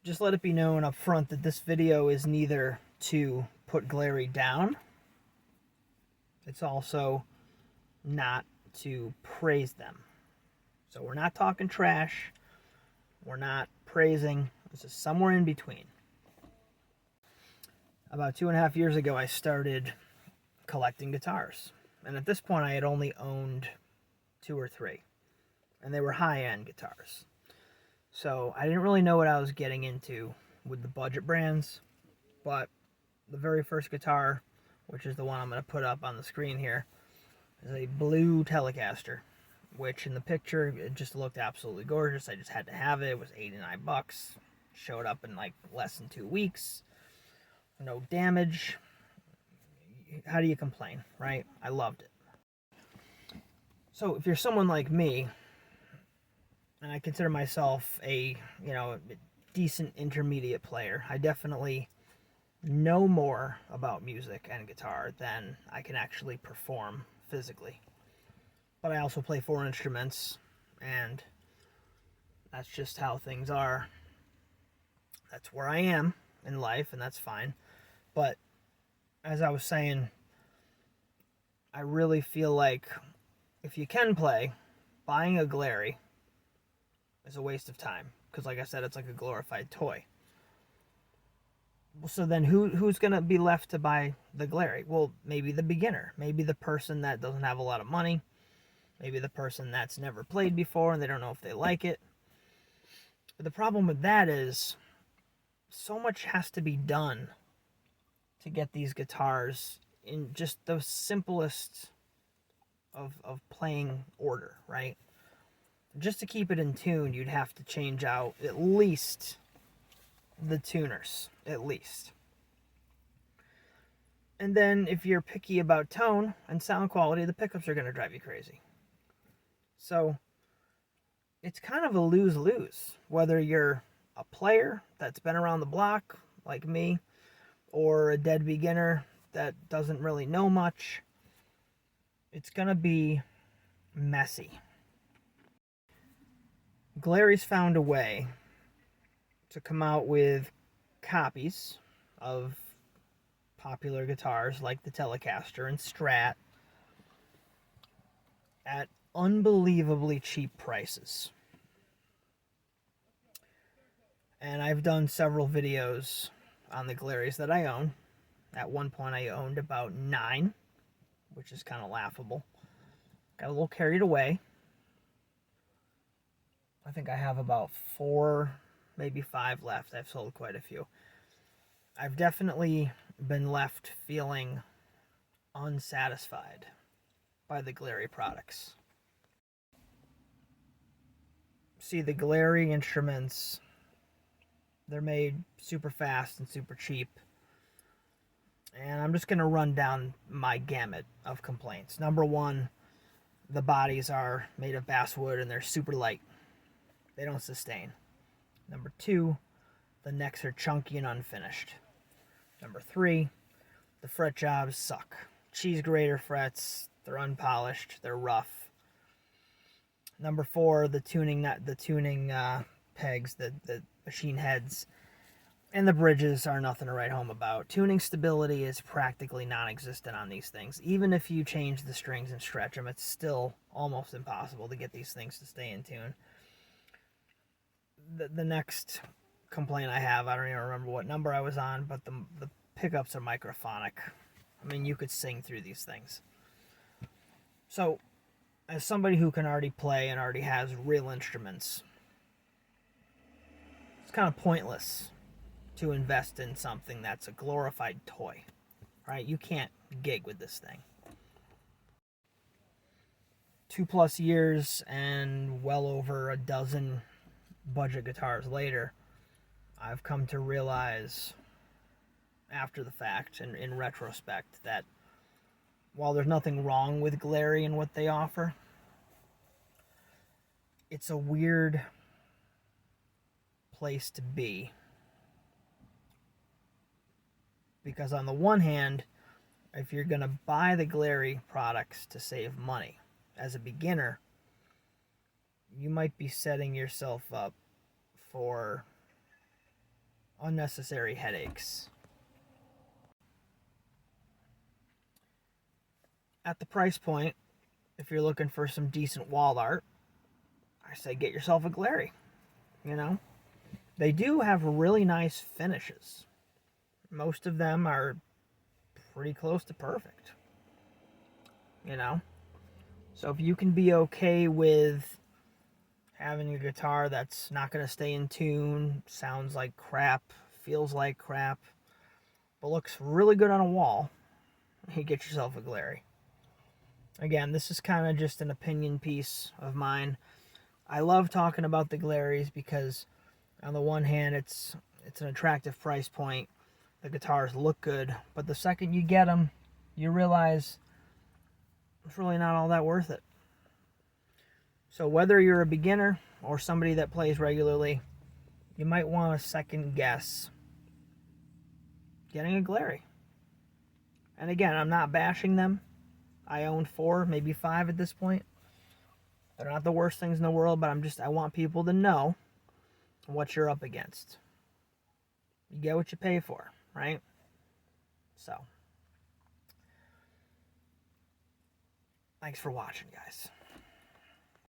just let it be known up front that this video is neither to put Glary down, it's also not to praise them. So we're not talking trash, we're not praising, this is somewhere in between. About 2.5 years ago, I started collecting guitars. And at this point, I had only owned 2 or 3. And they were high-end guitars. So I didn't really know what I was getting into with the budget brands. But the very first guitar, which is the one I'm going to put up on the screen here, is a blue Telecaster. Which in the picture, it just looked absolutely gorgeous. I just had to have it. It was $89. Showed up in like less than 2 weeks. No damage. How do you complain, right? I loved it. So if you're someone like me, and I consider myself a decent intermediate player, I definitely know more about music and guitar than I can actually perform physically. But I also play 4 instruments, and that's just how things are. That's where I am in life, and that's fine. But as I was saying, I really feel like if you can play, buying a Glary is a waste of time. Because like I said, it's like a glorified toy. So then who's going to be left to buy the Glary? Well, maybe the beginner. Maybe the person that doesn't have a lot of money. Maybe the person that's never played before and they don't know if they like it. But the problem with that is so much has to be done to get these guitars in just the simplest of playing order, right? Just to keep it in tune, you'd have to change out at least the tuners, at least. And then if you're picky about tone and sound quality, the pickups are going to drive you crazy. So it's kind of a lose-lose, whether you're a player that's been around the block like me, or a dead beginner that doesn't really know much. It's going to be messy. Glary's found a way to come out with copies of popular guitars like the Telecaster and Strat at unbelievably cheap prices. And I've done several videos on the Glarrys that I own. At one point I owned about 9, which is kind of laughable. Got a little carried away. I think I have about 4, maybe 5 left. I've sold quite a few. I've definitely been left feeling unsatisfied by the Glary products. See, the Glary instruments, they're made super fast and super cheap. And I'm just going to run down my gamut of complaints. Number 1, the bodies are made of basswood and they're super light. They don't sustain. Number 2, the necks are chunky and unfinished. Number 3, the fret jobs suck. Cheese grater frets, they're unpolished, they're rough. Number 4, the tuning pegs, the machine heads, and the bridges are nothing to write home about. Tuning stability is practically non-existent on these things. Even if you change the strings and stretch them, it's still almost impossible to get these things to stay in tune. The next complaint I have, I don't even remember what number I was on, but the pickups are microphonic. I mean, you could sing through these things. So, as somebody who can already play and already has real instruments, it's kind of pointless to invest in something that's a glorified toy, right? You can't gig with this thing. 2+ years and well over a dozen budget guitars later, I've come to realize after the fact and in retrospect that while there's nothing wrong with Glary and what they offer, it's a weird place to be. Because on the one hand, if you're going to buy the Glary products to save money, as a beginner, you might be setting yourself up for unnecessary headaches. At the price point, if you're looking for some decent wall art, I say get yourself a GLARRY. You know, they do have really nice finishes. Most of them are pretty close to perfect. You know, so if you can be okay with having a guitar that's not going to stay in tune, sounds like crap, feels like crap, but looks really good on a wall, you get yourself a GLARRY. Again, this is kind of just an opinion piece of mine. I love talking about the GLARRYs because on the one hand, it's an attractive price point. The guitars look good, but the second you get them, you realize it's really not all that worth it. So whether you're a beginner or somebody that plays regularly, you might want to second guess getting a GLARRY. And again, I'm not bashing them. I own 4, maybe 5 at this point. They're not the worst things in the world, but I want people to know what you're up against. You get what you pay for, right? So, thanks for watching, guys.